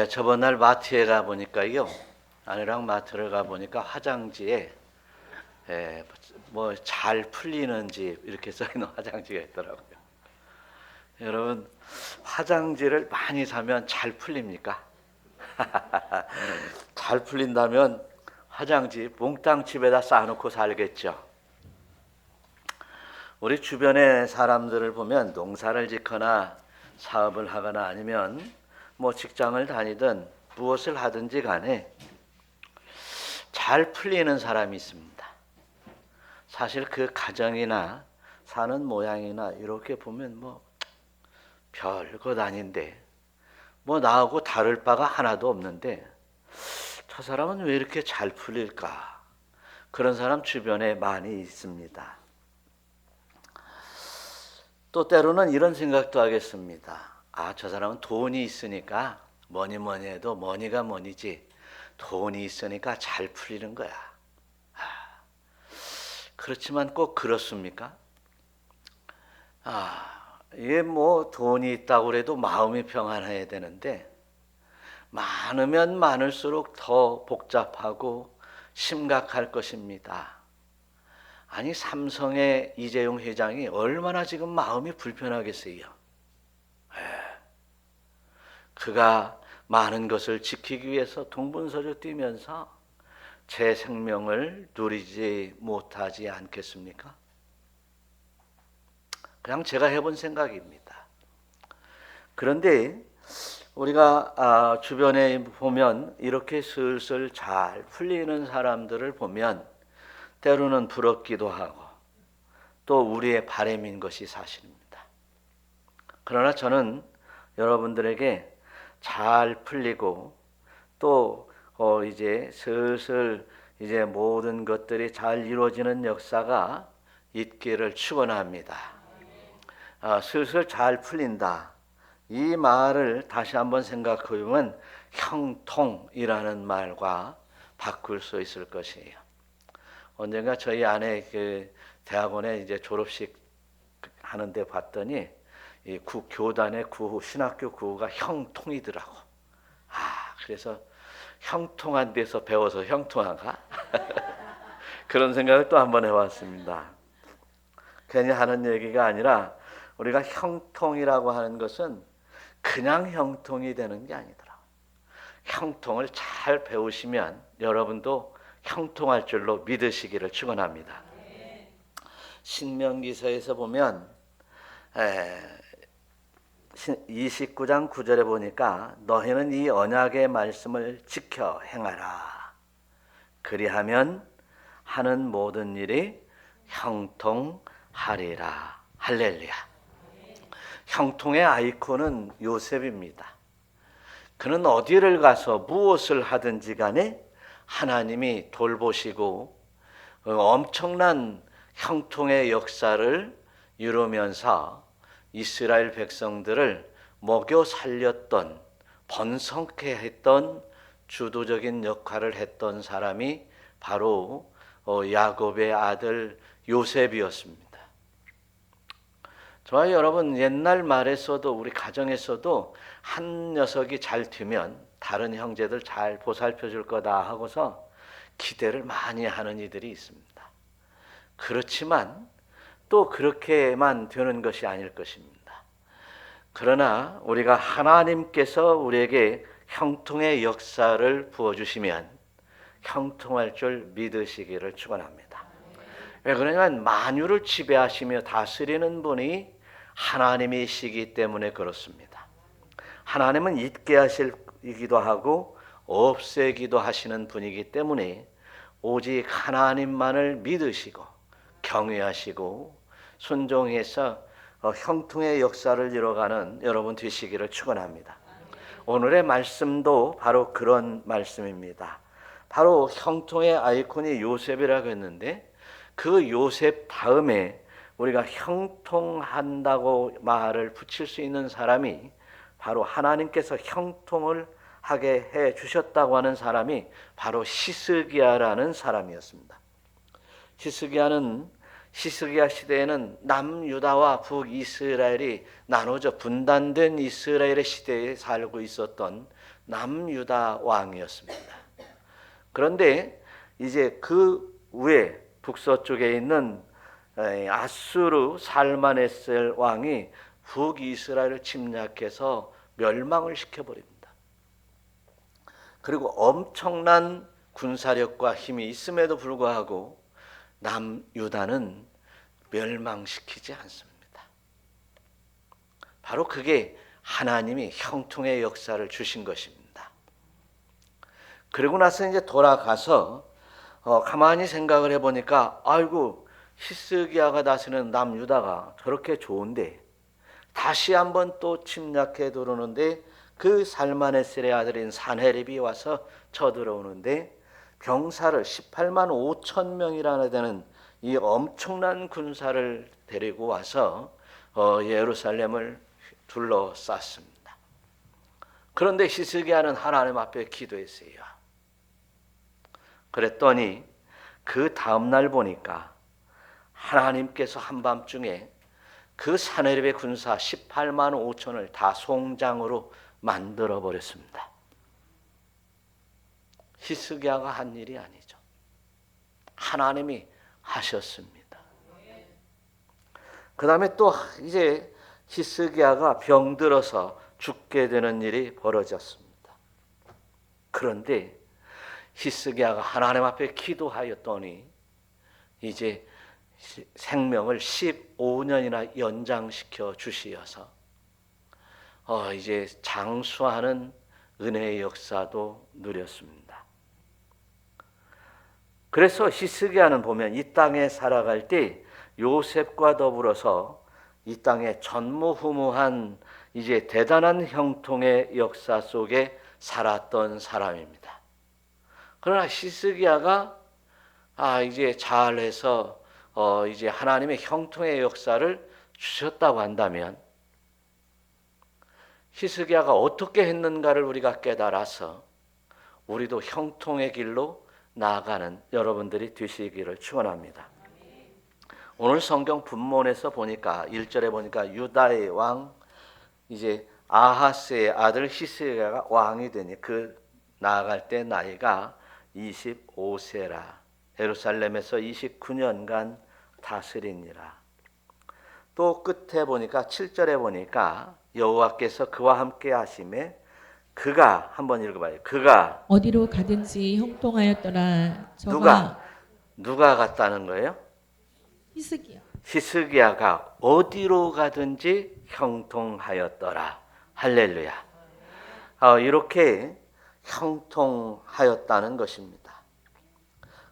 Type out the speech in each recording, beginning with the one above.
저번 날 마트에 가 보니까요. 아내랑 마트를 가 보니까 화장지에 뭐 잘 풀리는 집 이렇게 써 있는 화장지가 있더라고요. 여러분, 화장지를 많이 사면 잘 풀립니까? 잘 풀린다면 화장지 몽땅 집에다 쌓아놓고 살겠죠. 우리 주변의 사람들을 보면 농사를 짓거나 사업을 하거나 아니면 뭐 직장을 다니든 무엇을 하든지 간에 잘 풀리는 사람이 있습니다. 사실 그 가정이나 사는 모양이나 이렇게 보면 뭐 별것 아닌데 뭐 나하고 다를 바가 하나도 없는데 저 사람은 왜 이렇게 잘 풀릴까? 그런 사람 주변에 많이 있습니다. 또 때로는 이런 생각도 하겠습니다. 저 사람은 돈이 있으니까 뭐니 뭐니 해도 뭐니가 뭐니지 돈이 있으니까 잘 풀리는 거야. 그렇지만 꼭 그렇습니까? 이게 뭐 돈이 있다고 해도 마음이 평안해야 되는데 많으면 많을수록 더 복잡하고 심각할 것입니다. 아니 삼성의 이재용 회장이 얼마나 지금 마음이 불편하겠어요. 그가 많은 것을 지키기 위해서 동분서주 뛰면서 제 생명을 누리지 못하지 않겠습니까? 그냥 제가 해본 생각입니다. 그런데 우리가 주변에 보면 이렇게 슬슬 잘 풀리는 사람들을 보면 때로는 부럽기도 하고 또 우리의 바람인 것이 사실입니다. 그러나 저는 여러분들에게 잘 풀리고 또 이제 슬슬 이제 모든 것들이 잘 이루어지는 역사가 있기를 축원합니다. 슬슬 잘 풀린다. 이 말을 다시 한번 생각해 보면 형통이라는 말과 바꿀 수 있을 것이에요. 언젠가 저희 아내 그 대학원에 이제 졸업식 하는데 봤더니 이 교단의 구호, 신학교 구호가 형통이더라고. 그래서 형통한 데서 배워서 형통한가? 그런 생각을 또 한번 해봤습니다. 괜히 하는 얘기가 아니라 우리가 형통이라고 하는 것은 그냥 형통이 되는 게 아니더라. 형통을 잘 배우시면 여러분도 형통할 줄로 믿으시기를 축원합니다. 신명기서에서 보면 29장 9절에 보니까 너희는 이 언약의 말씀을 지켜 행하라. 그리하면 하는 모든 일이 형통하리라. 할렐루야. 형통의 아이콘은 요셉입니다. 그는 어디를 가서 무엇을 하든지 간에 하나님이 돌보시고 엄청난 형통의 역사를 이루면서 이스라엘 백성들을 먹여 살렸던 번성케 했던 주도적인 역할을 했던 사람이 바로 야곱의 아들 요셉이었습니다. 저와 여러분 옛날 말에서도 우리 가정에서도 한 녀석이 잘 되면 다른 형제들 잘 보살펴 줄 거다 하고서 기대를 많이 하는 이들이 있습니다. 그렇지만 또 그렇게만 되는 것이 아닐 것입니다. 그러나 우리가 하나님께서 우리에게 형통의 역사를 부어주시면 형통할 줄 믿으시기를 축원합니다. 왜 그러냐면 만유를 지배하시며 다스리는 분이 하나님이시기 때문에 그렇습니다. 하나님은 있게 하시기도 하고 없애기도 하시는 분이기 때문에 오직 하나님만을 믿으시고 경외하시고 순종해서 형통의 역사를 이뤄가는 여러분 되시기를 축원합니다. 오늘의 말씀도 바로 그런 말씀입니다. 바로 형통의 아이콘이 요셉이라고 했는데 그 요셉 다음에 우리가 형통한다고 말을 붙일 수 있는 사람이 바로 하나님께서 형통을 하게 해 주셨다고 하는 사람이 바로 히스기야라는 사람이었습니다. 히스기야는 히스기야 시대에는 남유다와 북이스라엘이 나눠져 분단된 이스라엘의 시대에 살고 있었던 남유다 왕이었습니다. 그런데 이제 그 위에 북서쪽에 있는 아수르 살마네셀 왕이 북이스라엘을 침략해서 멸망을 시켜버립니다. 그리고 엄청난 군사력과 힘이 있음에도 불구하고 남유다는 멸망시키지 않습니다. 바로 그게 하나님이 형통의 역사를 주신 것입니다. 그리고 나서 이제 돌아가서 가만히 생각을 해보니까 아이고 히스기야가 다스리는 남유다가 저렇게 좋은데 다시 한번 또 침략해 들어오는데 그 살마네셀의 아들인 산헤립이 와서 쳐들어오는데 병사를 18만 5천 명이라나 되는 이 엄청난 군사를 데리고 와서 예루살렘을 둘러쌌습니다. 그런데 히스기야는 하나님 앞에 기도했어요. 그랬더니 그 다음날 보니까 하나님께서 한밤중에 그 산헤립의 군사 18만 5천을 다 송장으로 만들어 버렸습니다. 히스기야가 한 일이 아니죠. 하나님이 하셨습니다. 그 다음에 또 이제 히스기야가 병들어서 죽게 되는 일이 벌어졌습니다. 그런데 히스기야가 하나님 앞에 기도하였더니 이제 생명을 15년이나 연장시켜 주시어서 이제 장수하는 은혜의 역사도 누렸습니다. 그래서 히스기야는 보면 이 땅에 살아갈 때 요셉과 더불어서 이 땅에 전무후무한 이제 대단한 형통의 역사 속에 살았던 사람입니다. 그러나 히스기야가 이제 잘해서 이제 하나님의 형통의 역사를 주셨다고 한다면 히스기야가 어떻게 했는가를 우리가 깨달아서 우리도 형통의 길로 나아가는 여러분들이 되시기를 축원합니다. 오늘 성경 본문에서 보니까 1절에 보니까 유다의 왕 이제 아하스의 아들 히스기야가 왕이 되니 그 나아갈 때 나이가 25세라 예루살렘에서 29년간 다스리니라. 또 끝에 보니까 7절에 보니까 여호와께서 그와 함께 하심에 그가 한번 읽어봐요. 그가 어디로 가든지 형통하였더라. 누가 갔다는 거예요? 히스기야. 히스기야가 어디로 가든지 형통하였더라. 할렐루야. 이렇게 형통하였다는 것입니다.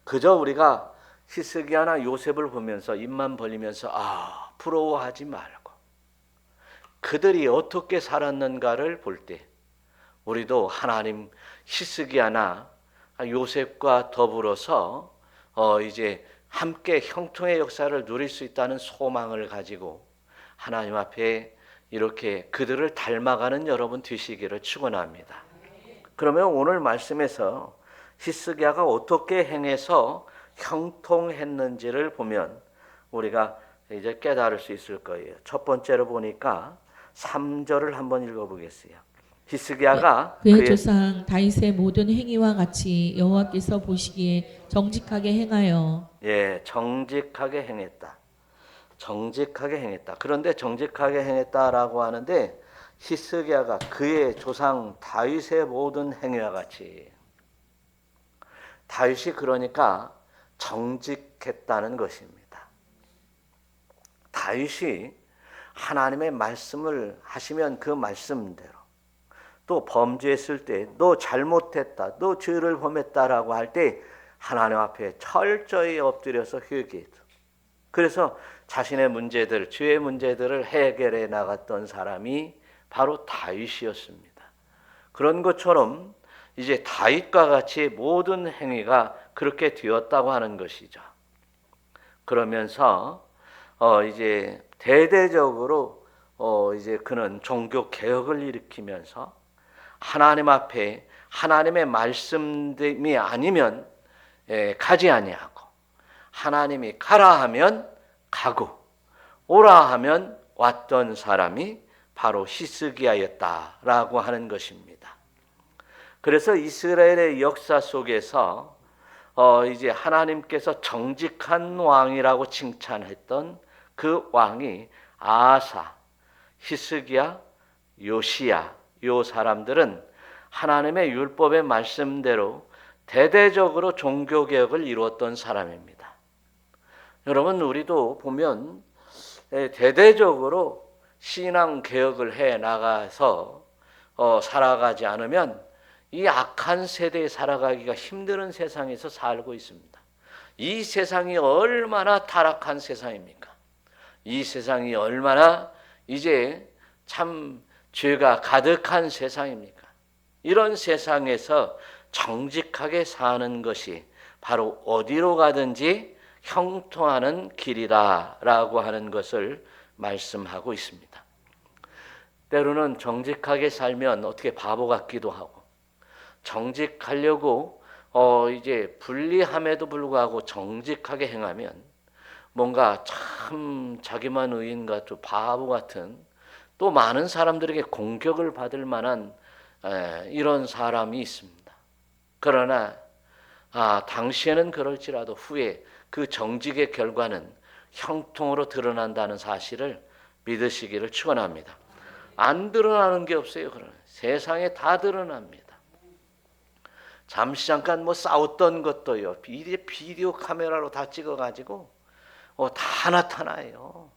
그저 우리가 히스기야나 요셉을 보면서 입만 벌리면서 부러워하지 말고 그들이 어떻게 살았는가를 볼 때 우리도 하나님 히스기야나 요셉과 더불어서 이제 함께 형통의 역사를 누릴 수 있다는 소망을 가지고 하나님 앞에 이렇게 그들을 닮아가는 여러분 되시기를 축원합니다. 그러면 오늘 말씀에서 히스기야가 어떻게 행해서 형통했는지를 보면 우리가 이제 깨달을 수 있을 거예요. 첫 번째로 보니까 3절을 한번 읽어보겠어요. 히스기야가 그의 조상 다윗의 모든 행위와 같이 여호와께서 보시기에 정직하게 행하여 정직하게 행했다. 정직하게 행했다. 그런데 정직하게 행했다라고 하는데 히스기야가 그의 조상 다윗의 모든 행위와 같이 다윗이 그러니까 정직했다는 것입니다. 다윗이 하나님의 말씀을 하시면 그 말씀대로 또 범죄했을 때 너 잘못했다, 너 죄를 범했다라고 할 때 하나님 앞에 철저히 엎드려서 회개했다. 그래서 자신의 문제들, 죄의 문제들을 해결해 나갔던 사람이 바로 다윗이었습니다. 그런 것처럼 이제 다윗과 같이 모든 행위가 그렇게 되었다고 하는 것이죠. 그러면서 이제 대대적으로 이제 그는 종교 개혁을 일으키면서 하나님 앞에 하나님의 말씀이 아니면 가지 아니하고 하나님이 가라 하면 가고 오라 하면 왔던 사람이 바로 히스기야였다라고 하는 것입니다. 그래서 이스라엘의 역사 속에서 이제 하나님께서 정직한 왕이라고 칭찬했던 그 왕이 아사, 히스기야, 요시야, 요 사람들은 하나님의 율법의 말씀대로 대대적으로 종교개혁을 이루었던 사람입니다. 여러분, 우리도 보면 대대적으로 신앙개혁을 해 나가서 살아가지 않으면 이 악한 세대에 살아가기가 힘든 세상에서 살고 있습니다. 이 세상이 얼마나 타락한 세상입니까? 이 세상이 얼마나 이제 참 죄가 가득한 세상입니까? 이런 세상에서 정직하게 사는 것이 바로 어디로 가든지 형통하는 길이다라고 하는 것을 말씀하고 있습니다. 때로는 정직하게 살면 어떻게 바보 같기도 하고, 정직하려고 이제 불리함에도 불구하고 정직하게 행하면 뭔가 참 자기만 의인과 또 바보 같은, 또 많은 사람들에게 공격을 받을 만한 이런 사람이 있습니다. 그러나 당시에는 그럴지라도 후에 그 정직의 결과는 형통으로 드러난다는 사실을 믿으시기를 축원합니다. 안 드러나는 게 없어요. 그러나 세상에 다 드러납니다. 잠시 잠깐 싸웠던 것도요, 이제 비디오 카메라로 다 찍어가지고 다 나타나요.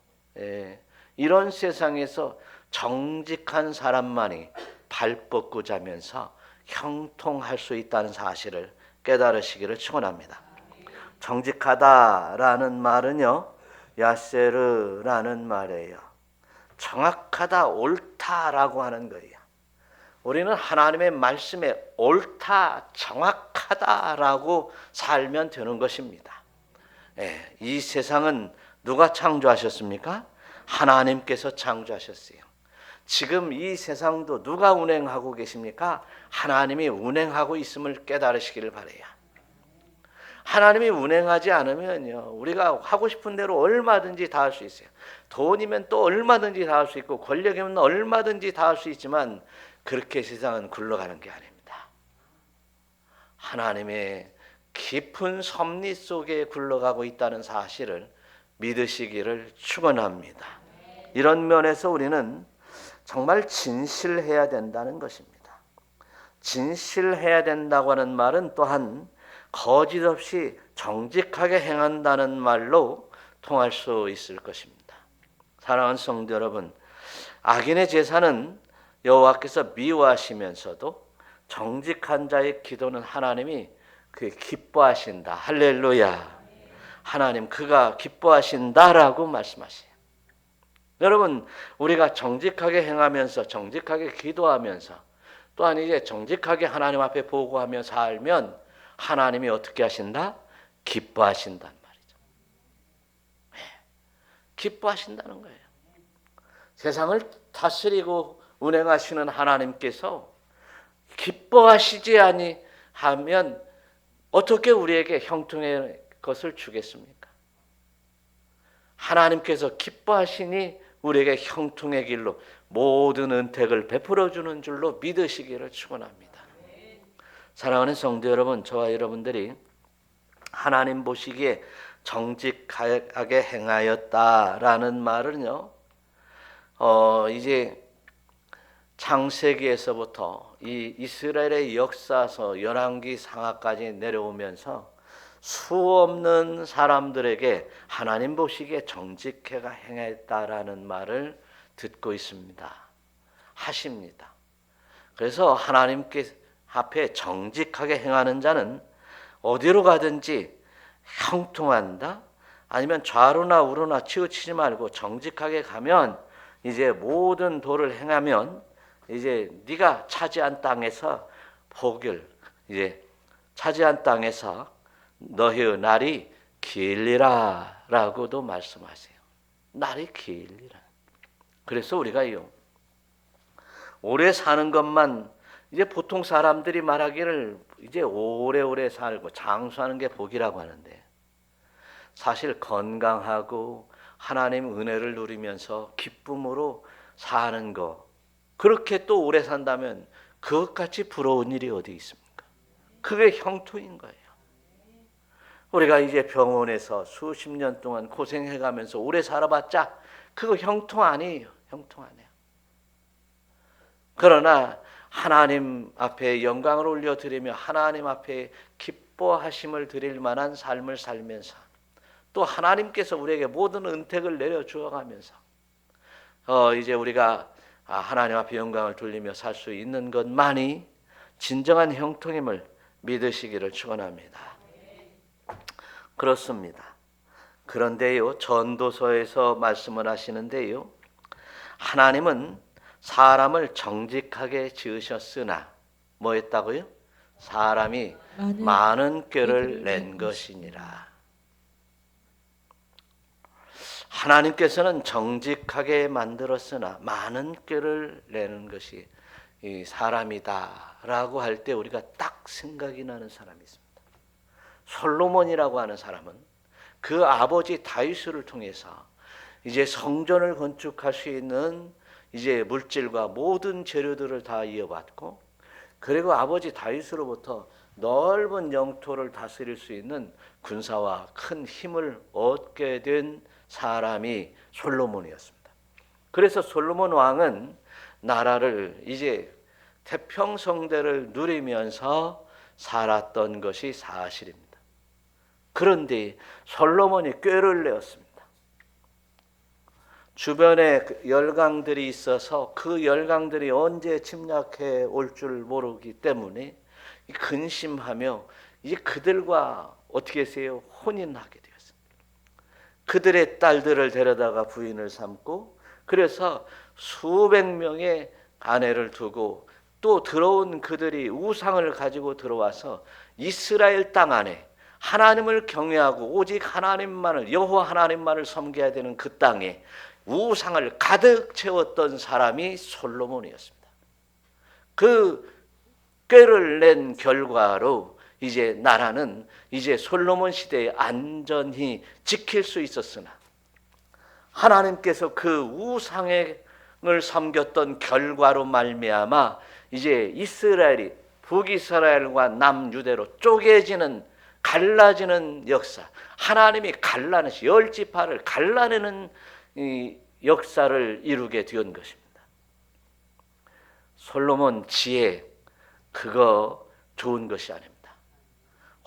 이런 세상에서 정직한 사람만이 발 뻗고 자면서 형통할 수 있다는 사실을 깨달으시기를 축원합니다. 정직하다라는 말은요, 야세르라는 말이에요. 정확하다, 옳다라고 하는 거예요. 우리는 하나님의 말씀에 옳다, 정확하다라고 살면 되는 것입니다. 이 세상은 누가 창조하셨습니까? 하나님께서 창조하셨어요. 지금 이 세상도 누가 운행하고 계십니까? 하나님이 운행하고 있음을 깨달으시기를 바라요. 하나님이 운행하지 않으면요, 우리가 하고 싶은 대로 얼마든지 다 할 수 있어요. 돈이면 또 얼마든지 다 할 수 있고, 권력이면 얼마든지 다 할 수 있지만 그렇게 세상은 굴러가는 게 아닙니다. 하나님의 깊은 섭리 속에 굴러가고 있다는 사실을 믿으시기를 축원합니다. 이런 면에서 우리는 정말 진실해야 된다는 것입니다. 진실해야 된다고 하는 말은 또한 거짓 없이 정직하게 행한다는 말로 통할 수 있을 것입니다. 사랑하는 성도 여러분, 악인의 제사는 여호와께서 미워하시면서도 정직한 자의 기도는 하나님이 기뻐하신다. 할렐루야. 하나님 그가 기뻐하신다라고 말씀하세요. 여러분, 우리가 정직하게 행하면서 정직하게 기도하면서 또한 이제 정직하게 하나님 앞에 보고하며 살면 하나님이 어떻게 하신다? 기뻐하신단 말이죠. 기뻐하신다는 거예요. 세상을 다스리고 운행하시는 하나님께서 기뻐하시지 아니하면 어떻게 우리에게 형통의 것을 주겠습니까? 하나님께서 기뻐하시니 우리에게 형통의 길로 모든 은택을 베풀어 주는 줄로 믿으시기를 축원합니다. 사랑하는 성도 여러분, 저와 여러분들이 하나님 보시기에 정직하게 행하였다라는 말은요, 이제 창세기에서부터 이 이스라엘의 역사서 열왕기 상하까지 내려오면서 수없는 사람들에게 하나님 보시기에 정직해가 행했다라는 말을 듣고 있습니다. 하십니다. 그래서 하나님께 앞에 정직하게 행하는 자는 어디로 가든지 형통한다. 아니면 좌로나 우로나 치우치지 말고 정직하게 가면 이제 모든 도를 행하면 이제 네가 차지한 땅에서 복을 이제 차지한 땅에서 너의 날이 길리라 라고도 말씀하세요. 날이 길리라. 그래서 우리가요, 오래 사는 것만, 이제 보통 사람들이 말하기를 이제 오래오래 살고 장수하는 게 복이라고 하는데, 사실 건강하고 하나님 은혜를 누리면서 기쁨으로 사는 거, 그렇게 또 오래 산다면 그것같이 부러운 일이 어디 있습니까? 그게 형통인 거예요. 우리가 이제 병원에서 수십 년 동안 고생해가면서 오래 살아봤자 그거 형통 아니에요. 형통 아니에요. 그러나 하나님 앞에 영광을 올려드리며 하나님 앞에 기뻐하심을 드릴 만한 삶을 살면서 또 하나님께서 우리에게 모든 은택을 내려주어가면서 이제 우리가 하나님 앞에 영광을 돌리며 살 수 있는 것만이 진정한 형통임을 믿으시기를 축원합니다. 그렇습니다. 그런데요, 전도서에서 말씀을 하시는데요, 하나님은 사람을 정직하게 지으셨으나 뭐 했다고요? 사람이 많은 꾀를 낸 것이니라. 하나님께서는 정직하게 만들었으나 많은 꾀를 내는 것이 이 사람이다라고 할 때 우리가 딱 생각이 나는 사람이 있습니다. 솔로몬이라고 하는 사람은 그 아버지 다윗을 통해서 이제 성전을 건축할 수 있는 이제 물질과 모든 재료들을 다 이어받고, 그리고 아버지 다윗으로부터 넓은 영토를 다스릴 수 있는 군사와 큰 힘을 얻게 된 사람이 솔로몬이었습니다. 그래서 솔로몬 왕은 나라를 이제 태평성대를 누리면서 살았던 것이 사실입니다. 그런데 솔로몬이 꾀를 내었습니다. 주변에 열강들이 있어서 그 열강들이 언제 침략해 올 줄 모르기 때문에 근심하며 이제 그들과 어떻게 해서요? 혼인하게 되었습니다. 그들의 딸들을 데려다가 부인을 삼고, 그래서 수백 명의 아내를 두고 또 들어온 그들이 우상을 가지고 들어와서 이스라엘 땅 안에 하나님을 경외하고 오직 하나님만을, 여호와 하나님만을 섬겨야 되는 그 땅에 우상을 가득 채웠던 사람이 솔로몬이었습니다. 그 꾀를 낸 결과로 이제 나라는 이제 솔로몬 시대에 안전히 지킬 수 있었으나, 하나님께서 그 우상을 섬겼던 결과로 말미암아 이제 이스라엘이 북이스라엘과 남유대로 쪼개지는, 갈라지는 역사, 하나님이 갈라내시, 열 지파를 갈라내는 이 역사를 이루게 된 것입니다. 솔로몬 지혜, 그거 좋은 것이 아닙니다.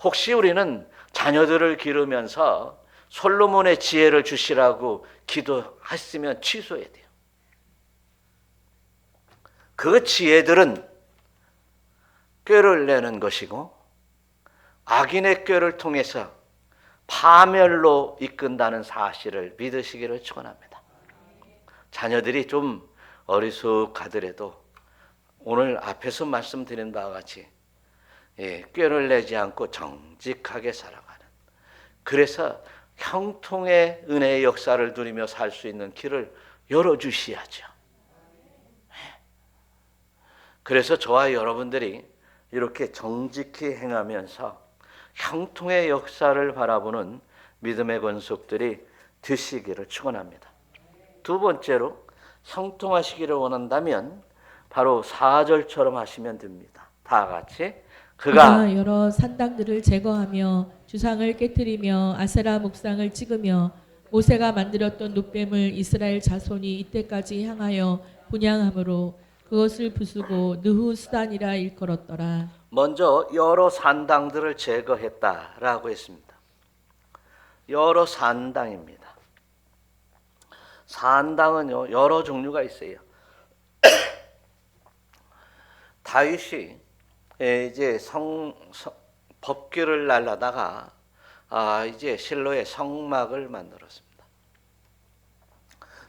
혹시 우리는 자녀들을 기르면서 솔로몬의 지혜를 주시라고 기도했으면 취소해야 돼요. 그 지혜들은 꾀를 내는 것이고 악인의 꾀를 통해서 파멸로 이끈다는 사실을 믿으시기를 축원합니다. 자녀들이 좀 어리숙하더라도 오늘 앞에서 말씀드린 바와 같이 꾀를 내지 않고 정직하게 살아가는, 그래서 형통의 은혜의 역사를 누리며 살 수 있는 길을 열어주셔야죠. 그래서 저와 여러분들이 이렇게 정직히 행하면서 형통의 역사를 바라보는 믿음의 권속들이 되시기를 축원합니다. 두 번째로 형통하시기를 원한다면 바로 4절처럼 하시면 됩니다. 다 같이. 그가 여러 산당들을 제거하며 주상을 깨뜨리며 아세라 목상을 찍으며 모세가 만들었던 놋뱀을 이스라엘 자손이 이때까지 향하여 분향함으로 그것을 부수고 느후수단이라 일컬었더라. 먼저 여러 산당들을 제거했다라고 했습니다. 여러 산당입니다. 산당은요, 여러 종류가 있어요. 다윗이 이제 법궤를 날라다가 이제 실로에 성막을 만들었습니다.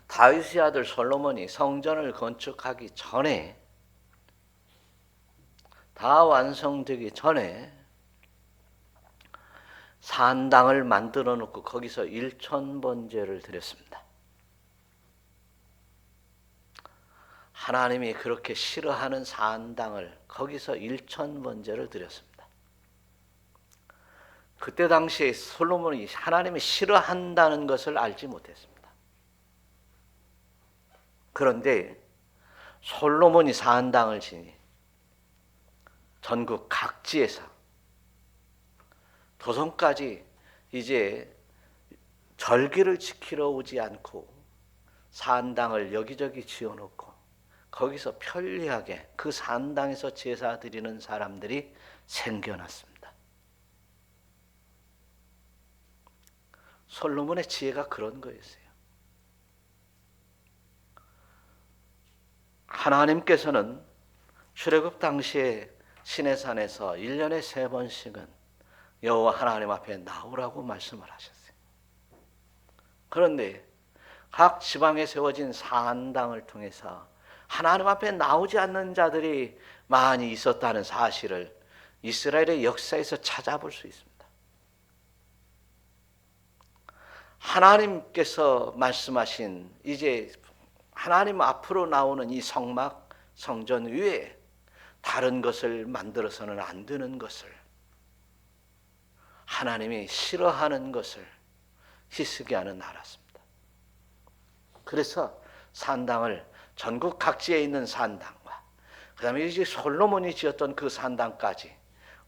다윗의 아들 솔로몬이 성전을 건축하기 전에, 다 완성되기 전에 산당을 만들어 놓고 거기서 1000번제를 드렸습니다. 하나님이 그렇게 싫어하는 산당을 거기서 1000번제를 드렸습니다. 그때 당시에 솔로몬이 하나님이 싫어한다는 것을 알지 못했습니다. 그런데 솔로몬이 산당을 지니 전국 각지에서 도성까지 이제 절기를 지키러 오지 않고 산당을 여기저기 지어놓고 거기서 편리하게 그 산당에서 제사 드리는 사람들이 생겨났습니다. 솔로몬의 지혜가 그런 거였어요. 하나님께서는 출애굽 당시에 시내산에서 1년에 3번씩은 여호와 하나님 앞에 나오라고 말씀을 하셨어요. 그런데 각 지방에 세워진 산당을 통해서 하나님 앞에 나오지 않는 자들이 많이 있었다는 사실을 이스라엘의 역사에서 찾아볼 수 있습니다. 하나님께서 말씀하신 이제 하나님 앞으로 나오는 이 성막, 성전 위에 다른 것을 만들어서는 안 되는 것을, 하나님이 싫어하는 것을 희쓰게 하는 나라였습니다. 그래서 산당을 전국 각지에 있는 산당과 그 다음에 이제 솔로몬이 지었던 그 산당까지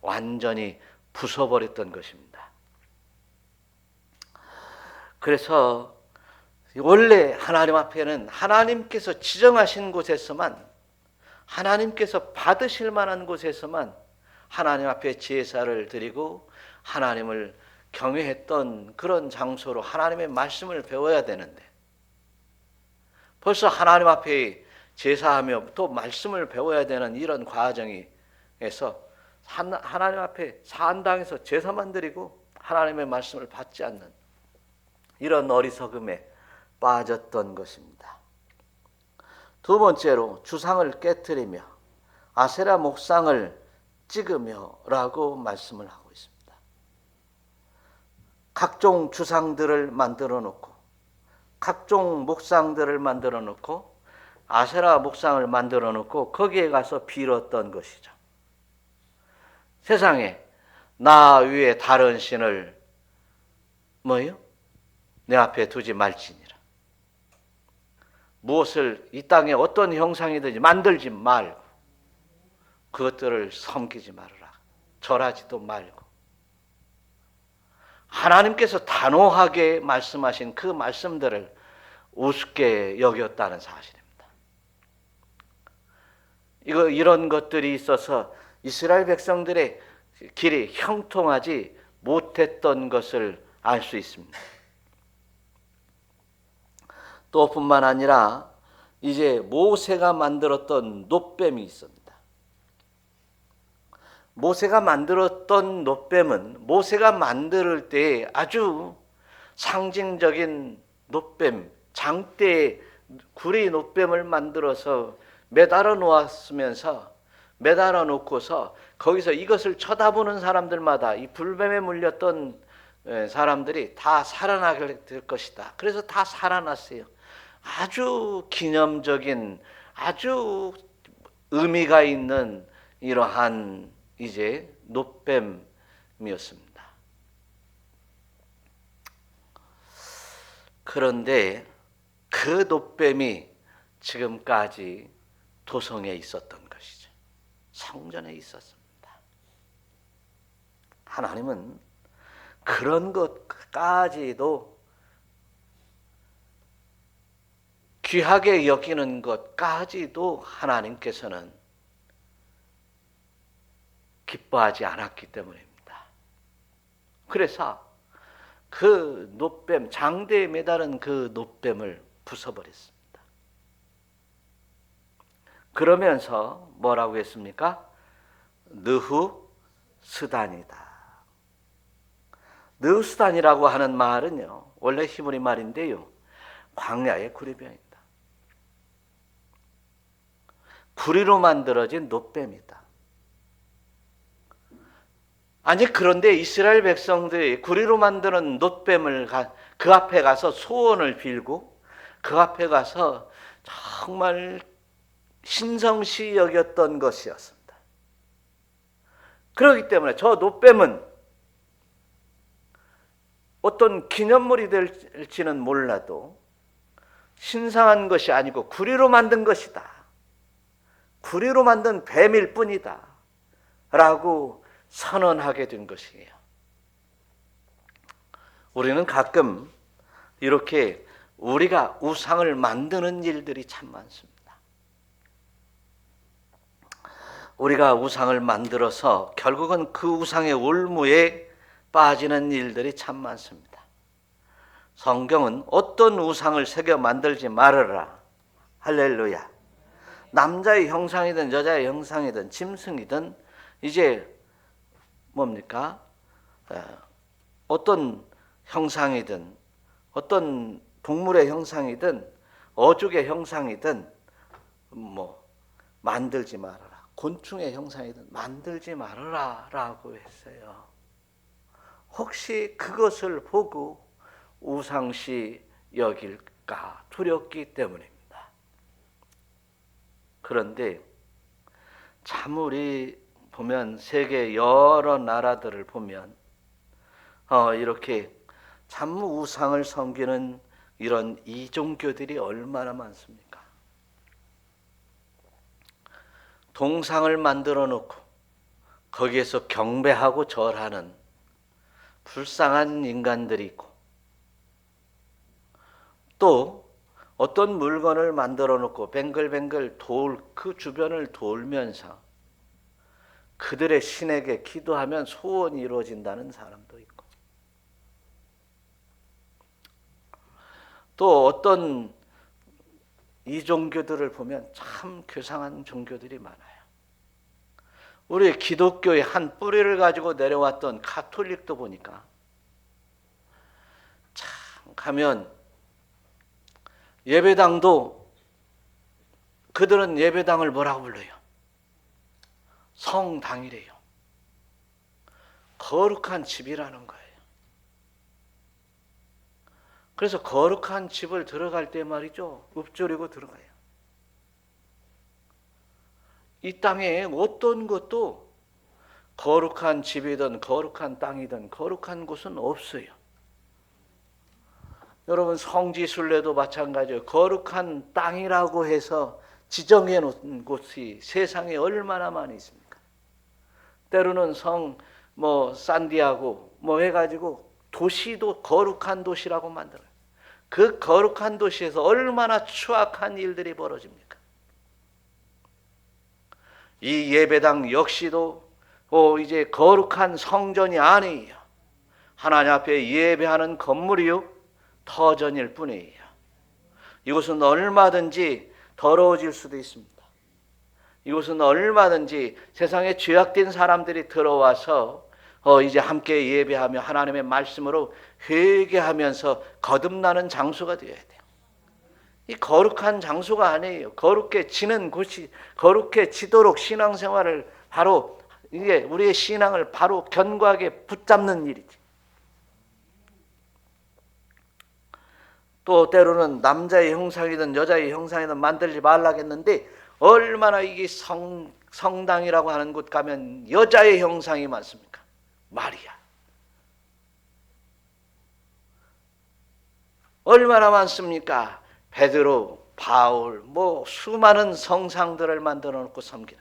완전히 부숴버렸던 것입니다. 그래서 원래 하나님 앞에는 하나님께서 지정하신 곳에서만, 하나님께서 받으실 만한 곳에서만 하나님 앞에 제사를 드리고 하나님을 경외했던 그런 장소로 하나님의 말씀을 배워야 되는데, 벌써 하나님 앞에 제사하며 또 말씀을 배워야 되는 이런 과정에서 하나님 앞에 산당에서 제사만 드리고 하나님의 말씀을 받지 않는 이런 어리석음에 빠졌던 것입니다. 두 번째로 주상을 깨뜨리며 아세라 목상을 찍으며라고 말씀을 하고 있습니다. 각종 주상들을 만들어 놓고 각종 목상들을 만들어 놓고 아세라 목상을 만들어 놓고 거기에 가서 빌었던 것이죠. 세상에 나 위에 다른 신을 뭐요? 내 앞에 두지 말지니라. 무엇을 이 땅에 어떤 형상이든지 만들지 말고 그것들을 섬기지 말아라. 절하지도 말고. 하나님께서 단호하게 말씀하신 그 말씀들을 우습게 여겼다는 사실입니다. 이런 것들이 있어서 이스라엘 백성들의 길이 형통하지 못했던 것을 알 수 있습니다. 또 뿐만 아니라 이제 모세가 만들었던 놋뱀이 있습니다. 모세가 만들었던 놋뱀은 모세가 만들 때 아주 상징적인 놋뱀, 장대에 구리 놋뱀을 만들어서 매달아 놓았으면서 매달아 놓고서 거기서 이것을 쳐다보는 사람들마다 이 불뱀에 물렸던 사람들이 다 살아나게 될 것이다. 그래서 다 살아났어요. 아주 기념적인, 아주 의미가 있는 이러한 이제 놋뱀이었습니다. 그런데 그 놋뱀이 지금까지 도성에 있었던 것이죠. 성전에 있었습니다. 하나님은 그런 것까지도 귀하게 여기는 것까지도 하나님께서는 기뻐하지 않았기 때문입니다. 그래서 그 놋뱀, 장대에 매달은 그 놋뱀을 부숴버렸습니다. 그러면서 뭐라고 했습니까? 느후스단이다. 느후스단이라고 하는 말은요, 원래 히브리 말인데요, 광야의 구리병이다. 구리로 만들어진 놋뱀이다. 아니, 그런데 이스라엘 백성들이 구리로 만드는 놋뱀을 그 앞에 가서 소원을 빌고 그 앞에 가서 정말 신성시 여겼던 것이었습니다. 그렇기 때문에 저 놋뱀은 어떤 기념물이 될지는 몰라도 신성한 것이 아니고 구리로 만든 것이다. 구리로 만든 뱀일 뿐이다. 라고 선언하게 된 것이에요. 우리는 가끔 이렇게 우리가 우상을 만드는 일들이 참 많습니다. 우리가 우상을 만들어서 결국은 그 우상의 올무에 빠지는 일들이 참 많습니다. 성경은 어떤 우상을 새겨 만들지 말아라. 할렐루야. 남자의 형상이든 여자의 형상이든 짐승이든 이제 뭡니까? 어떤 형상이든 어떤 동물의 형상이든 어족의 형상이든 만들지 말아라. 곤충의 형상이든 만들지 말아라 라고 했어요. 혹시 그것을 보고 우상시 여길까 두렵기 때문입니다. 그런데 참 우리 보면 세계 여러 나라들을 보면 이렇게 참 우상을 섬기는 이런 이종교들이 얼마나 많습니까? 동상을 만들어 놓고 거기에서 경배하고 절하는 불쌍한 인간들이 있고, 또 어떤 물건을 만들어 놓고 뱅글뱅글 그 주변을 돌면서 그들의 신에게 기도하면 소원이 이루어진다는 사람도 있고, 또 어떤 이 종교들을 보면 참 괴상한 종교들이 많아요. 우리 기독교의 한 뿌리를 가지고 내려왔던 가톨릭도 보니까 참 가면 예배당도 그들은 예배당을 뭐라고 불러요? 성당이래요. 거룩한 집이라는 거예요. 그래서 거룩한 집을 들어갈 때 말이죠, 읊조리고 들어가요. 이 땅에 어떤 것도 거룩한 집이든 거룩한 땅이든 거룩한 곳은 없어요. 여러분 성지순례도 마찬가지예요. 거룩한 땅이라고 해서 지정해 놓은 곳이 세상에 얼마나 많이 있습니까? 때로는 산디아고 해가지고 도시도 거룩한 도시라고 만들어요. 그 거룩한 도시에서 얼마나 추악한 일들이 벌어집니까? 이 예배당 역시도 이제 거룩한 성전이 아니에요. 하나님 앞에 예배하는 건물이요, 터전일 뿐이에요. 이곳은 얼마든지 더러워질 수도 있습니다. 이곳은 얼마든지 세상에 죄악된 사람들이 들어와서 이제 함께 예배하며 하나님의 말씀으로 회개하면서 거듭나는 장소가 되어야 돼요. 이 거룩한 장소가 아니에요. 거룩해 지는 곳이, 거룩해 지도록 신앙생활을 바로 이게 우리의 신앙을 바로 견고하게 붙잡는 일이지. 또 때로는 남자의 형상이든 여자의 형상이든 만들지 말라겠는데 얼마나 이게 성당이라고 하는 곳 가면 여자의 형상이 많습니까? 마리아. 얼마나 많습니까? 베드로, 바울, 수많은 성상들을 만들어 놓고 섬기는,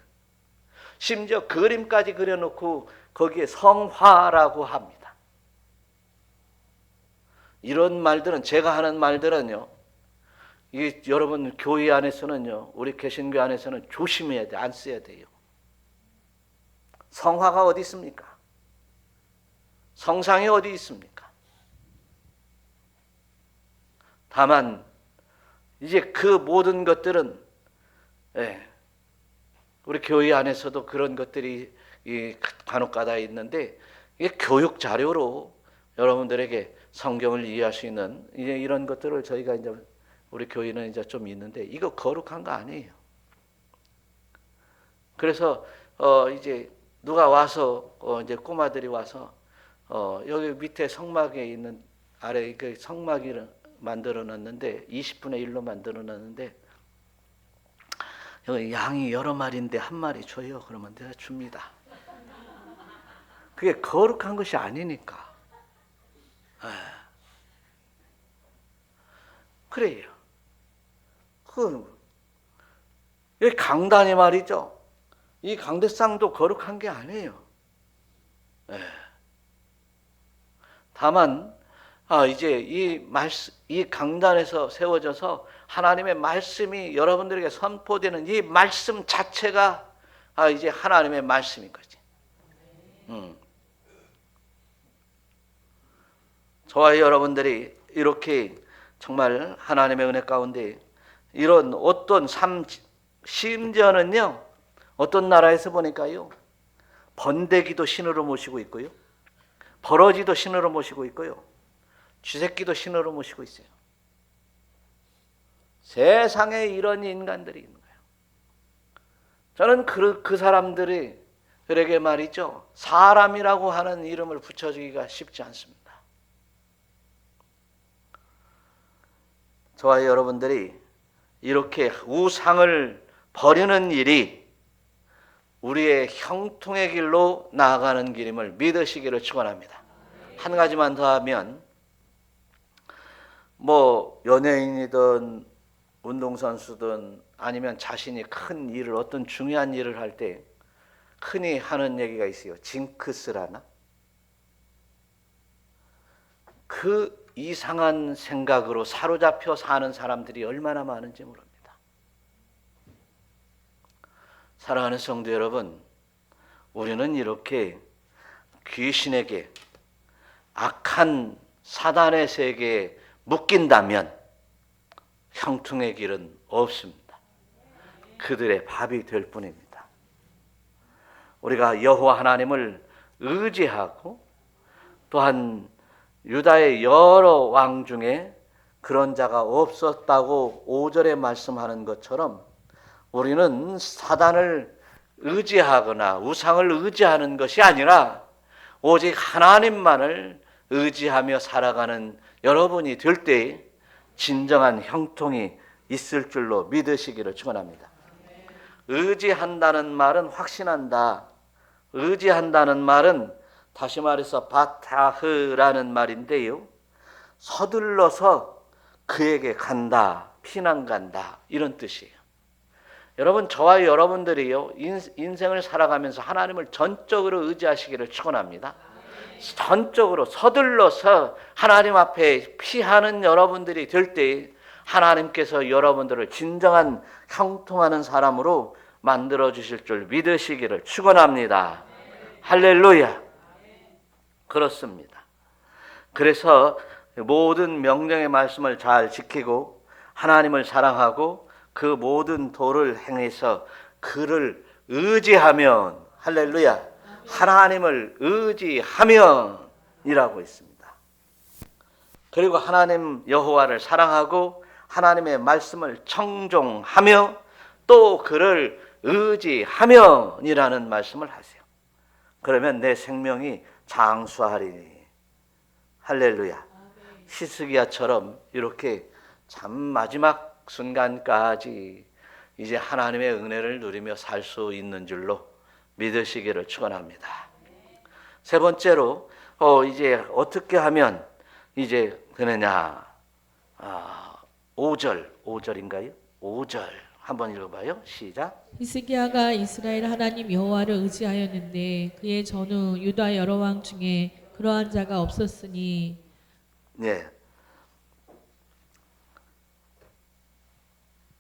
심지어 그림까지 그려놓고 거기에 성화라고 합니다. 이런 말들은, 제가 하는 말들은요, 이게 여러분 교회 안에서는요, 우리 개신교 안에서는 조심해야 돼. 안 써야 돼요. 성화가 어디 있습니까? 성상이 어디 있습니까? 다만 이제 그 모든 것들은 우리 교회 안에서도 그런 것들이 간혹가다 있는데, 이게 교육 자료로 여러분들에게 성경을 이해할 수 있는 이제 이런 것들을 저희가 이제 우리 교회는 이제 좀 있는데, 이거 거룩한 거 아니에요. 그래서 이제 누가 와서 이제 꼬마들이 와서 여기 밑에 성막에 있는 아래 그 성막을 만들어 놨는데 20분의 1로 만들어 놨는데 여기 양이 여러 마리인데 한 마리 줘요. 그러면 내가 줍니다. 그게 거룩한 것이 아니니까. 그래요. 이 강단이 말이죠. 이 강대상도 거룩한 게 아니에요. 예. 다만 이제 이 강단에서 세워져서 하나님의 말씀이 여러분들에게 선포되는 이 말씀 자체가 이제 하나님의 말씀인 거지. 저와 여러분들이 이렇게 정말 하나님의 은혜 가운데 이런 어떤 삶, 심지어는요, 어떤 나라에서 보니까요, 번데기도 신으로 모시고 있고요, 버러지도 신으로 모시고 있고요, 쥐새끼도 신으로 모시고 있어요. 세상에 이런 인간들이 있는 거예요. 저는 그 사람들에게 말이죠, 사람이라고 하는 이름을 붙여주기가 쉽지 않습니다. 저와 여러분들이 이렇게 우상을 버리는 일이 우리의 형통의 길로 나아가는 길임을 믿으시기를 축원합니다. 한 가지만 더 하면, 뭐 연예인이든 운동선수든 아니면 자신이 큰 일을, 어떤 중요한 일을 할 때 흔히 하는 얘기가 있어요. 징크스라나? 그 이상한 생각으로 사로잡혀 사는 사람들이 얼마나 많은지 모릅니다. 사랑하는 성도 여러분, 우리는 이렇게 귀신에게, 악한 사단의 세계에 묶인다면 형통의 길은 없습니다. 그들의 밥이 될 뿐입니다. 우리가 여호와 하나님을 의지하고, 또한 유다의 여러 왕 중에 그런 자가 없었다고 5절에 말씀하는 것처럼, 우리는 사단을 의지하거나 우상을 의지하는 것이 아니라 오직 하나님만을 의지하며 살아가는 여러분이 될 때 진정한 형통이 있을 줄로 믿으시기를 축원합니다. 의지한다는 말은 확신한다. 의지한다는 말은 다시 말해서 바타흐라는 말인데요, 서둘러서 그에게 간다, 피난 간다, 이런 뜻이에요. 여러분, 저와 여러분들이요, 인생을 살아가면서 하나님을 전적으로 의지하시기를 축원합니다. 전적으로 서둘러서 하나님 앞에 피하는 여러분들이 될 때 하나님께서 여러분들을 진정한 형통하는 사람으로 만들어 주실 줄 믿으시기를 축원합니다. 할렐루야. 그렇습니다. 그래서 모든 명령의 말씀을 잘 지키고 하나님을 사랑하고 그 모든 도를 행해서 그를 의지하면, 할렐루야, 하나님을 의지하면 이라고 있습니다. 그리고 하나님 여호와를 사랑하고 하나님의 말씀을 청종하며 또 그를 의지하면 이라는 말씀을 하세요. 그러면 내 생명이 장수하리니. 할렐루야. 히스기야처럼 이렇게 참 마지막 순간까지 이제 하나님의 은혜를 누리며 살 수 있는 줄로 믿으시기를 축원합니다. 세 번째로 이제 어떻게 하면 이제 되느냐. 5절인가요? 5절 한번 읽어봐요. 시작. 히스기야가 이스라엘 하나님 여호와를 의지하였는데 그의 전후 유다 여러 왕 중에 그러한 자가 없었으니. 네.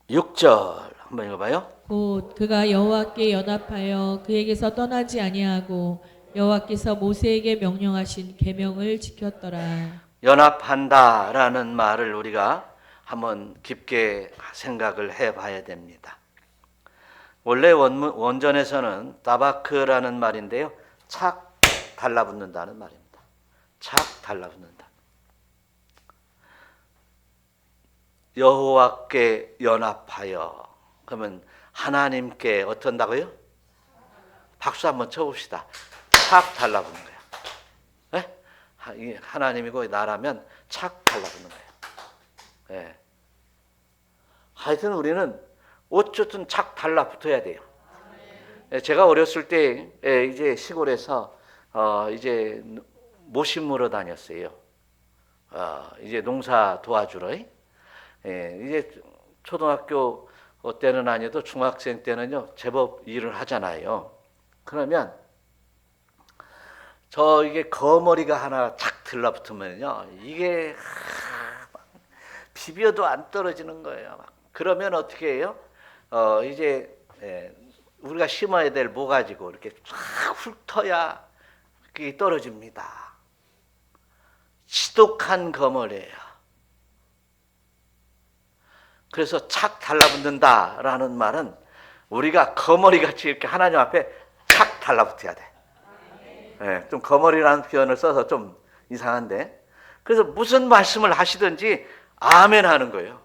6절 한번 읽어봐요. 곧 그가 여호와께 연합하여 그에게서 떠나지 아니하고 여호와께서 모세에게 명령하신 계명을 지켰더라. 연합한다라는 말을 우리가 한번 깊게 생각을 해봐야 됩니다. 원래 원전에서는 다바크라는 말인데요, 착 달라붙는다는 말입니다. 착 달라붙는다. 여호와께 연합하여, 그러면 하나님께 어떤다고요? 박수 한번 쳐봅시다. 착 달라붙는 거예요. 네? 하나님이고 나라면 착 달라붙는 거예요. 네. 하여튼 우리는 어쨌든 착 달라붙어야 돼요. 제가 어렸을 때 이제 시골에서 이제 모심으로 다녔어요. 이제 농사 도와주러. 이제 초등학교 때는 아니어도 중학생 때는요 제법 일을 하잖아요. 그러면 이게 거머리가 하나 착 들러붙으면요 이게 비벼도 안 떨어지는 거예요. 그러면 어떻게 해요? 이제 우리가 심어야 될 모가지고 이렇게 쫙 훑어야 그게 떨어집니다. 지독한 거머리예요. 그래서 착 달라붙는다라는 말은 우리가 거머리같이 이렇게 하나님 앞에 착 달라붙어야 돼. 좀 거머리라는 표현을 써서 좀 이상한데, 그래서 무슨 말씀을 하시든지 아멘 하는 거예요.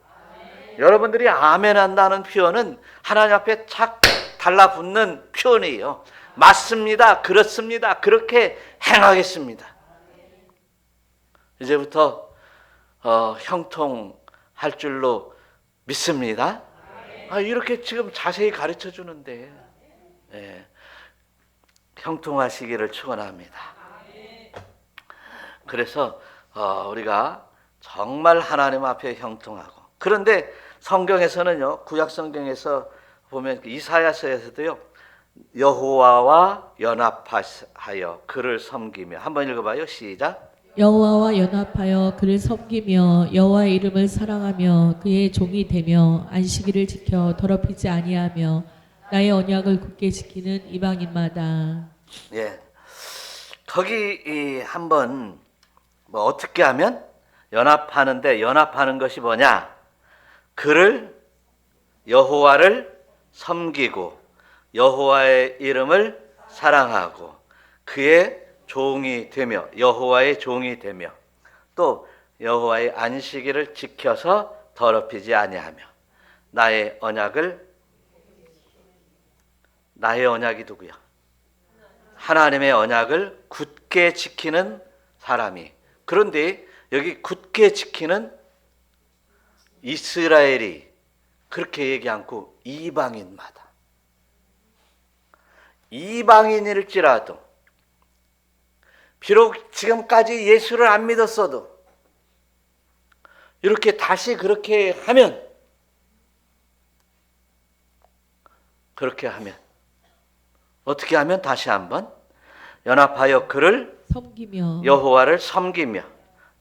여러분들이 아멘 한다는 표현은 하나님 앞에 착 달라붙는 표현이에요. 맞습니다. 그렇습니다. 그렇게 행하겠습니다. 이제부터 형통할 줄로 믿습니다. 이렇게 지금 자세히 가르쳐 주는데 형통하시기를 축원합니다. 그래서 우리가 정말 하나님 앞에 형통하고, 그런데 성경에서는요, 구약 성경에서 보면 이사야서에서도요, 여호와와 연합하여 그를 섬기며, 한번 읽어봐요. 시작. 여호와와 연합하여 그를 섬기며 여호와의 이름을 사랑하며 그의 종이 되며 안식일을 지켜 더럽히지 아니하며 나의 언약을 굳게 지키는 이방인마다. 예, 거기 한번 뭐 어떻게 하면 연합하는데, 연합하는 것이 뭐냐? 그를, 여호와를 섬기고 여호와의 이름을 사랑하고 그의 종이 되며, 여호와의 종이 되며, 또 여호와의 안식일을 지켜서 더럽히지 아니하며 나의 언약이 누구야? 하나님의 언약을 굳게 지키는 사람이. 그런데 여기 굳게 지키는 이스라엘이 그렇게 얘기 않고 이방인마다, 이방인일지라도 비록 지금까지 예수를 안 믿었어도 이렇게 다시 그렇게 하면 어떻게 하면 다시 한번 연합하여 그를 섬기며 여호와를 섬기며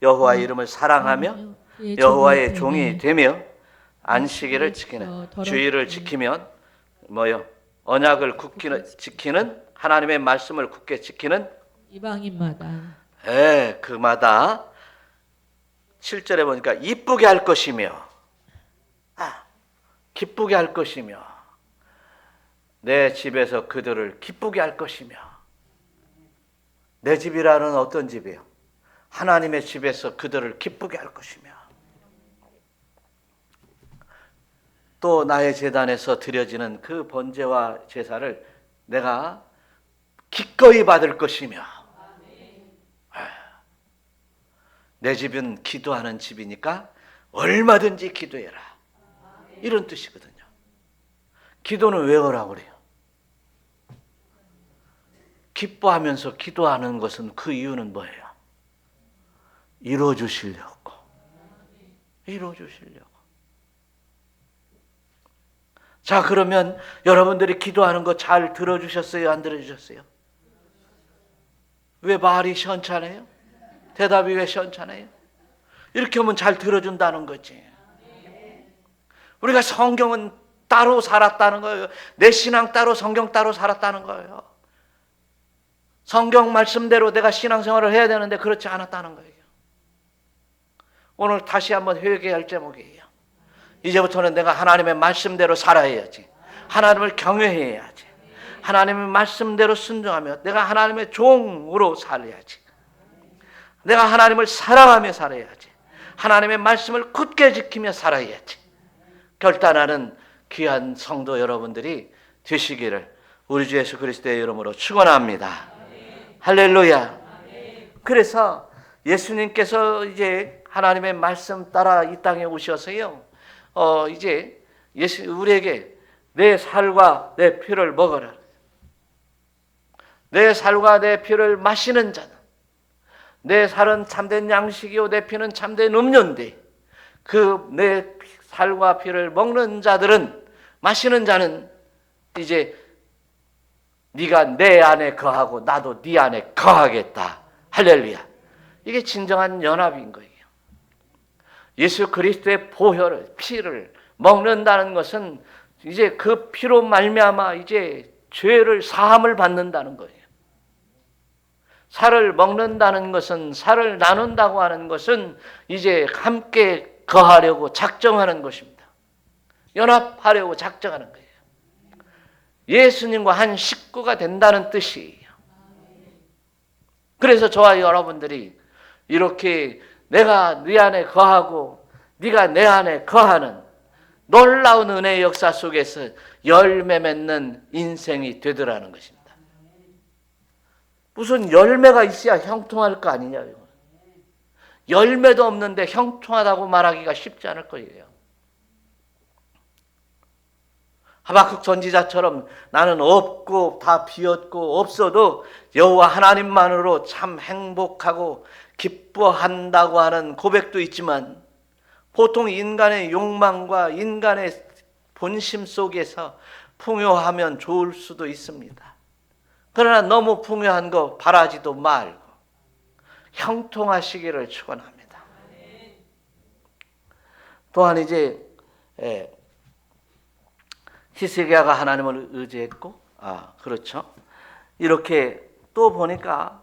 여호와의 이름을 사랑하며 여호와의 종이 되며 안식일을 지키는, 주일을 지키면 뭐요? 언약을 굳게 지키는, 하나님의 말씀을 굳게 지키는 이방인마다. 그마다 7절에 보니까 이쁘게 할 것이며, 기쁘게 할 것이며, 내 집에서 그들을 기쁘게 할 것이며. 내 집이라는 어떤 집이에요? 하나님의 집에서 그들을 기쁘게 할 것이며, 또 나의 제단에서 드려지는 그 번제와 제사를 내가 기꺼이 받을 것이며. 내 집은 기도하는 집이니까 얼마든지 기도해라, 이런 뜻이거든요. 기도는 왜 하라고 그래요? 기뻐하면서 기도하는 것은 그 이유는 뭐예요? 이루어주시려고. 자, 그러면 여러분들이 기도하는 거 잘 들어주셨어요? 안 들어주셨어요? 왜 말이 시원찮아요? 대답이 왜 시원찮아요? 이렇게 하면 잘 들어준다는 거지. 우리가 성경은 따로 살았다는 거예요. 내 신앙 따로, 성경 따로 살았다는 거예요. 성경 말씀대로 내가 신앙생활을 해야 되는데 그렇지 않았다는 거예요. 오늘 다시 한번 회개할 제목이에요. 이제부터는 내가 하나님의 말씀대로 살아야지. 하나님을 경외해야지. 하나님의 말씀대로 순종하며 내가 하나님의 종으로 살아야지. 내가 하나님을 사랑하며 살아야지. 하나님의 말씀을 굳게 지키며 살아야지. 결단하는 귀한 성도 여러분들이 되시기를 우리 주 예수 그리스도의 이름으로 축원합니다. 할렐루야. 그래서 예수님께서 이제 하나님의 말씀 따라 이 땅에 오셔서요, 이제 우리에게 내 살과 내 피를 먹어라. 내 살과 내 피를 마시는 자는, 내 살은 참된 양식이요 내 피는 참된 음료인데 그 내 살과 피를 먹는 자들은, 마시는 자는 이제 네가 내 안에 거하고 나도 네 안에 거하겠다. 할렐루야. 이게 진정한 연합인 거예요. 예수 그리스도의 보혈을, 피를 먹는다는 것은 이제 그 피로 말미암아 이제 죄를 사함을 받는다는 거예요. 살을 먹는다는 것은, 살을 나눈다고 하는 것은 이제 함께 거하려고 작정하는 것입니다. 연합하려고 작정하는 거예요. 예수님과 한 식구가 된다는 뜻이에요. 그래서 저와 여러분들이 이렇게 내가 네 안에 거하고 네가 내 안에 거하는 놀라운 은혜의 역사 속에서 열매 맺는 인생이 되더라는 것입니다. 무슨 열매가 있어야 형통할 거 아니냐요. 열매도 없는데 형통하다고 말하기가 쉽지 않을 거예요. 하박국 선지자처럼 나는 없고 다 비었고 없어도 여호와 하나님만으로 참 행복하고 기뻐한다고 하는 고백도 있지만, 보통 인간의 욕망과 인간의 본심 속에서 풍요하면 좋을 수도 있습니다. 그러나 너무 풍요한 거 바라지도 말고 형통하시기를 축원합니다. 또한 이제 히스기야가 하나님을 의지했고, 그렇죠. 이렇게 또 보니까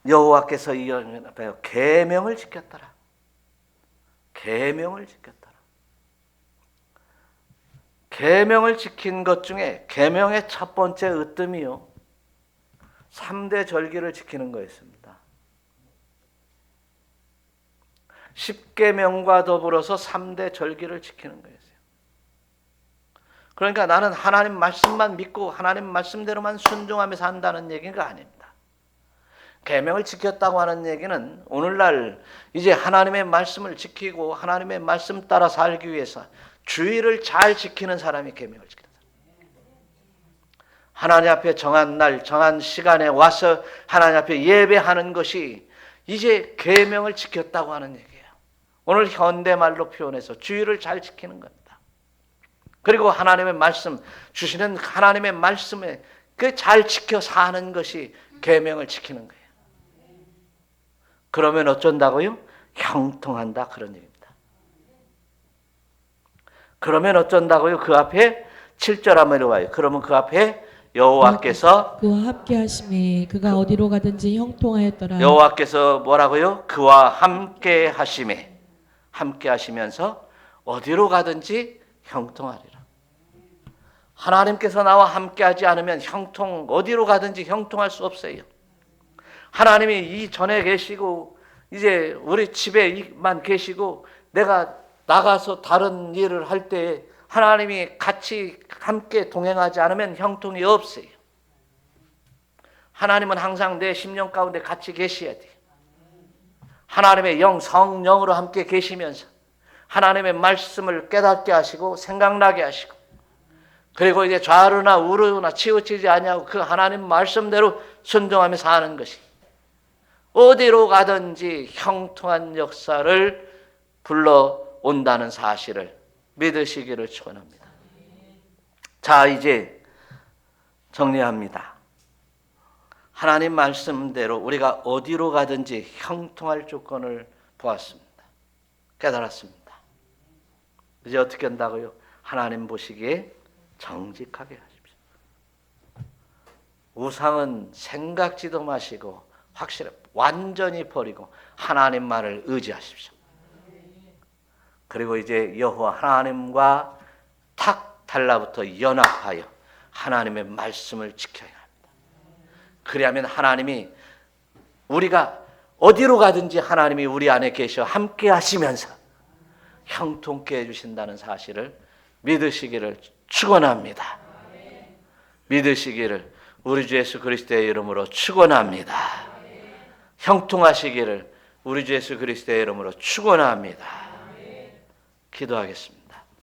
여호와께서 이 앞에 계명을 지켰더라. 계명을 지켰더라. 계명을 지킨 것 중에 계명의 첫 번째 으뜸이요, 3대 절기를 지키는 거였습니다. 10계명과 더불어서 3대 절기를 지키는 거였어요. 그러니까 나는 하나님 말씀만 믿고 하나님 말씀대로만 순종하며 산다는 얘기가 아닙니다. 계명을 지켰다고 하는 얘기는 오늘날 이제 하나님의 말씀을 지키고 하나님의 말씀 따라 살기 위해서 주의를 잘 지키는 사람이 계명을 지킨다. 하나님 앞에 정한 날, 정한 시간에 와서 하나님 앞에 예배하는 것이 이제 계명을 지켰다고 하는 얘기예요. 오늘 현대말로 표현해서 주의를 잘 지키는 겁니다. 그리고 하나님의 말씀, 주시는 하나님의 말씀에 그 잘 지켜 사는 것이 계명을 지키는 거예요. 그러면 어쩐다고요? 형통한다, 그런 얘기입니다. 그러면 어쩐다고요? 그 앞에 7절 한번 읽어봐요. 그러면 그 앞에 여호와께서 그와 함께 하심에 그가 어디로 가든지 형통하였더라. 여호와께서 뭐라고요? 그와 함께 하심에, 함께 하시면서 어디로 가든지 형통하리라. 하나님께서 나와 함께 하지 않으면 어디로 가든지 형통할 수 없어요. 하나님이 이 전에 계시고 이제 우리 집에만 계시고 내가 나가서 다른 일을 할 때 하나님이 같이 함께 동행하지 않으면 형통이 없어요. 하나님은 항상 내 심령 가운데 같이 계셔야 돼요. 하나님의 영, 성령으로 함께 계시면서 하나님의 말씀을 깨닫게 하시고 생각나게 하시고, 그리고 이제 좌우나 우르나 치우치지 아니하고 그 하나님 말씀대로 순종하며 사는 것이 어디로 가든지 형통한 역사를 불러온다는 사실을 믿으시기를 축원합니다. 자, 이제 정리합니다. 하나님 말씀대로 우리가 어디로 가든지 형통할 조건을 보았습니다. 깨달았습니다. 이제 어떻게 한다고요? 하나님 보시기에 정직하게 하십시오. 우상은 생각지도 마시고 확실히 완전히 버리고 하나님만을 의지하십시오. 그리고 이제 여호와 하나님과 탁 달라붙어 연합하여 하나님의 말씀을 지켜야 합니다. 그리하면 하나님이 우리가 어디로 가든지 하나님이 우리 안에 계셔 함께 하시면서 형통케 해주신다는 사실을 믿으시기를 축원합니다. 믿으시기를 우리 주 예수 그리스도의 이름으로 축원합니다. 형통하시기를 우리 주 예수 그리스도의 이름으로 축원합니다. 기도하겠습니다.